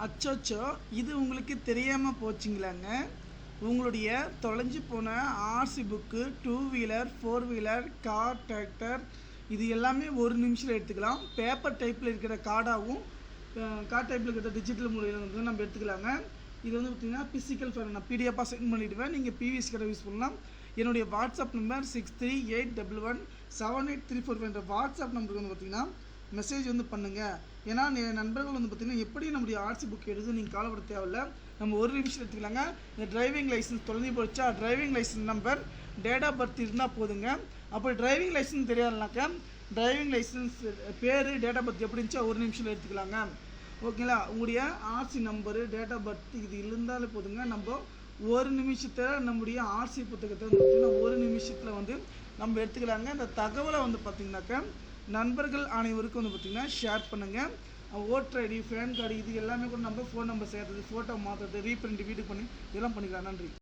அச்சோச்சோ, இது உங்களுக்கு தெரியாமல் போச்சுங்களாங்க. உங்களுடைய தொலைஞ்சு போன RC book, 2 wheeler 4 wheeler car tractor இது எல்லாமே ஒரு நிமிஷத்தில் எடுத்துக்கலாம். பேப்பர் டைப்பில் இருக்கிற கார்டாகவும் கார்ட் டைப்பில் இருக்கிற டிஜிட்டல் முறையில் வந்து நம்ம எடுத்துக்கலாங்க. இது வந்து பார்த்திங்கன்னா பிசிக்கல் ஃபைல் நான் பிடிஎஃபாக சென்ட் பண்ணிவிடுவேன். நீங்கள் பிவிசி கடை யூஸ் பண்ணலாம். என்னுடைய வாட்ஸ்அப் நம்பர் 6381178345 என்ற வாட்ஸ்அப் நம்பருக்கு வந்து பார்த்திங்கன்னா மெசேஜ் வந்து பண்ணுங்கள். ஏன்னா நண்பர்கள் வந்து பார்த்திங்கன்னா எப்படி நம்முடைய ஆர்சி புக் எடுத்து நீங்கள் கவலைப்பட தேவையில்லை. நம்ம ஒரு நிமிஷம் எடுத்துக்கலாங்க. இந்த டிரைவிங் லைசன்ஸ் தொலைஞ்சி போச்சா, driving licence number, date of birth இருந்தால் போதுங்க. அப்போ டிரைவிங் லைசன்ஸ் தெரியாதுனாக்கா டிரைவிங் லைசன்ஸ் பேர், டேட் ஆஃப் பர்த் எப்படி இருந்துச்சா ஒரு நிமிஷத்தில் எடுத்துக்கலாங்க. ஓகேங்களா? உங்களுடைய RC number, date of birth இது இருந்தாலே போதுங்க. நம்ம ஒரு நிமிஷத்தில் நம்முடைய ஆர்சி புத்தகத்தை வந்து பார்த்திங்கன்னா ஒரு நிமிஷத்தில் வந்து நம்ம எடுத்துக்கலாங்க. இந்த தகவலை வந்து பார்த்திங்கனாக்கா நண்பர்கள் அனைவருக்கும் வந்து பார்த்திங்கன்னா ஷேர் பண்ணுங்கள். ஓட்டர் ஐடி, பேன் கார்டு இது எல்லாமே கூட நம்ம ஃபோன் நம்பர் சேர்த்துறது, ஃபோட்டோ மாற்றுறது, ரீப்ரிண்ட் வீட்டுக்கு பண்ணி இதெல்லாம் பண்ணிக்கலாம். நன்றி.